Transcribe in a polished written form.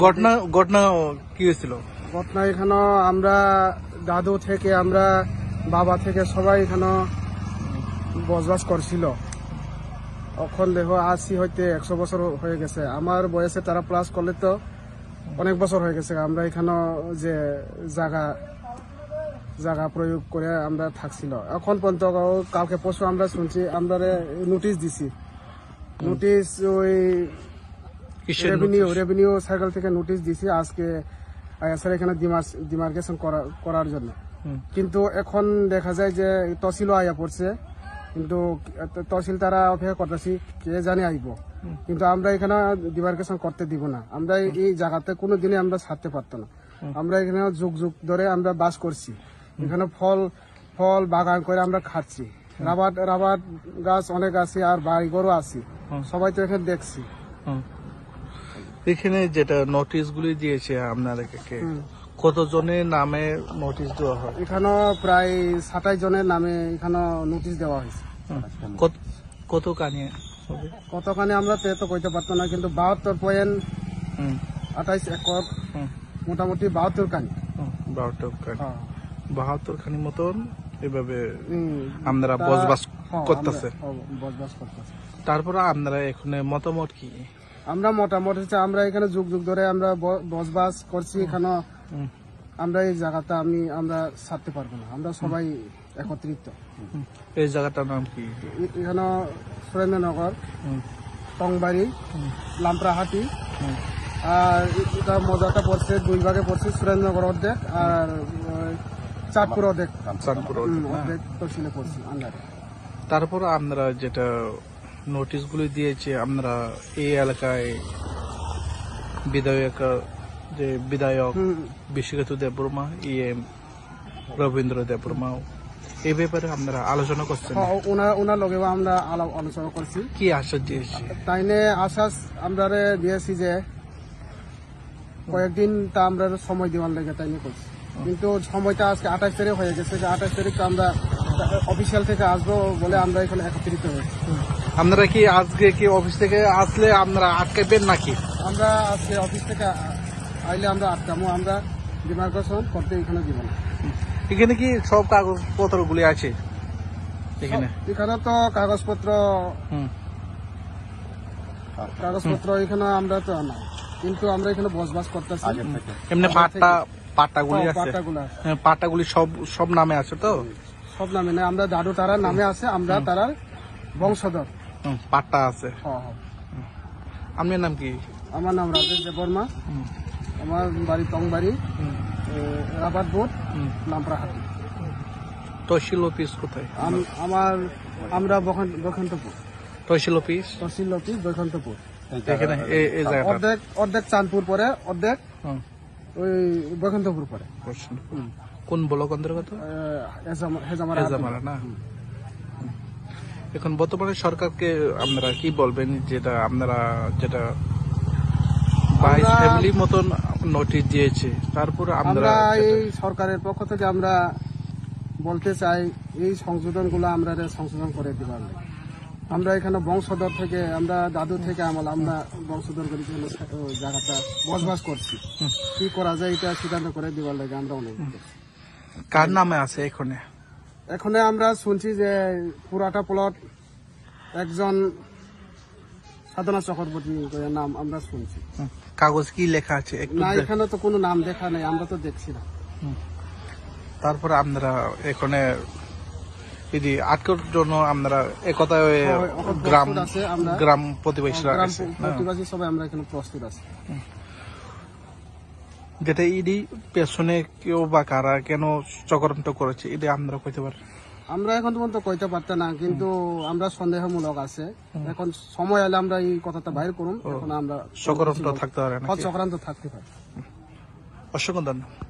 ঘটনা ঘটনা কি হয়েছিল? ঘটনা এখানে আমরা দাদু থেকে আমরা বাবা থেকে সবাই এখানে বসবাস করছিল। এখন দেখো আসি হইতে 100 বছর হয়ে গেছে। আমার বয়সে তারা প্লাস করলে তো অনেক বছর হয়ে গেছে। আমরা এখানে যে জায়গা প্রয়োগ করে আমরা থাকছিল। এখন পর্যন্ত কালকে পরশু আমরা শুনছি আমরা নোটিশ দিছি। নোটিশ ওই রেভিনিউ সাইকেল থেকে নোটিশ দিছি আজকে স্যার এখানে ডিমার্কেশন করার জন্য। কিন্তু এখন দেখা যায় যে তহসিলও আয়া পড়ছে, কিন্তু তহসিল তারা অপেক্ষা করতেছি কে জানে আইব, কিন্তু আমরা এখানে ডিমার্কেশন করতে দিব না। আমরা এই জায়গাতে কোনো দিনে আমরা ছাড়তে পারতো না। আমরা এখানে যুগ যুগ ধরে আমরা বাস করছি, এখানে ফল বাগান করে আমরা খাচ্ছি। রাবার গাছ অনেক আছে আর বাড়িঘরও আছে, সবাই তো এখানে দেখছি। এখানে যেটা নোটিশ গুলি দিয়েছে আপনাদেরকে, কতজনের নামে নোটিশ দেওয়া হয়? এখানে প্রায় 27 জনের নামে এখানে নোটিশ দেওয়া হয়েছে। কতখানি আমরা তো কইতে পারতো না, কিন্তু 72.28 একর মোটামুটি 72 খানি। 72 খানি মতন এভাবে আপনারা বসবাস করতেছে। তারপরে আপনারা এখানে মতামত কি? আমরা মোটামুটি হচ্ছে আমরা এখানে যুগ যুগ ধরে আমরা বসবাস করছি এখানে। আমরা এই জায়গাটা আমরা ছাড়তে পারবো না, আমরা সবাই একত্রিত। এই জায়গাটার নাম কি? এখানে সুরেন্দ্রনগর, টংবাড়ি, লামপ্রাহাটি। আর এটা মজাটা পড়ছে 2 ভাগে পড়ছে, সুরেন্দ্রনগর অর্ধেক আর চাঁদপুর অর্ধেক তহসিলে পড়ছে আন্ডারে। তারপর আপনারা যেটা নোটিশ গুলি দিয়েছে, আপনারা এই এলাকায় বিধায়ক বিশ্বজিৎ দেববর্মা, রবীন্দ্র দেববর্মা, এই ব্যাপারে আপনারা আলোচনা করছেন? ওনার লগেও আমরা আলোচনা করছি। কি আশ্বাস দিয়েছি? তাইনে আশ্বাস আমরা দিয়েছি যে কয়েকদিন তা আমরা সময় দেওয়ার লেগে তাইনে করছি, কিন্তু সময়টা আজকে 28 তারিখ হয়ে গেছে। 28 তারিখ আমরা অফিসিয়াল থেকে আসবো বলে আমরা এখানে একত্রিত হয়েছি। আপনারা কি আজকে কি অফিস থেকে আসলে আপনারা আটকাবেন নাকি? আমরা আজকে অফিস থেকে আইলে আমরা আটকামো, আমরা ডিমার্কেশন করতে এখানে দিব না। এখানে কি সব কাগজপত্র গুলি আছে? এখানে তো কাগজপত্র এখানে আমরা তো না, কিন্তু আমরা এখানে বসবাস করতেছি। এমনি পাট্টাগুলি সব নামে আছে তো? সব নামে না, আমরা দাদু তারার নামে আছে, আমরা তারার বংশধর। পাট্টা আছে। আপনার নাম কি? আমার নাম রাজেশ দেববর্মা, আমার বাড়ি টংবাড়ি, রাবার বোর্ড, লামপ্রাহাটি। তহসিল অফিস কোথায়? আমরা বৈকুণ্ঠপুর। তহসিল অফিস বৈকুণ্ঠপুর। অর্ধেক চাঁদপুর পরে, অর্ধেক ওই বৈকুণ্ঠপুর পরে। কোন ব্লক অন্তর্গত? হেজামারা না? এখন বর্তমানে সরকারকে আপনারা কি বলবেন, যেটা আপনারা ফ্যামিলির মতন নোটিশ দিয়েছে, তারপর আমরা এই সরকারের পক্ষ থেকে আমরা বলতে চাই এই সংশোধনগুলো আমরা সংশোধন করে দিবার লাগে। আমরা এখানে বংশধর থেকে, আমরা দাদু থেকে আমরা বংশধর করে জায়গাটা বসবাস করছি। কি করা যায় এটা সিদ্ধান্ত করে দিবার লাগে আমরা অনেক। কার নামে আছে এখানে আমরা শুনছি যে পুরাটা প্লট একজন সাধনা চক্রবর্তী নাম আমরা শুনছি। কাগজ কি লেখা আছে? না, এখানে তো কোনো নাম দেখা নেই, আমরা তো দেখছি না। তারপরে আপনারা এখানে আটকের জন্য আপনারা একতা গ্রাম প্রতিবেশী সবাই আমরা এখানে প্রস্তুত আছি। যেটা পেছনে কেউ বা কারা কেন চক্রান্ত করেছে এটা আপনারা কইতে পারেন? আমরা এখন পর্যন্ত কইতে পারতাম না, কিন্তু আমরা সন্দেহমূলক আছে। এখন সময় হলে আমরা এই কথাটা বাইর করুন। এখন আমরা চক্রান্ত থাকতে পারে না, চক্রান্ত থাকতে পারে। অসংখ্য ধন্যবাদ।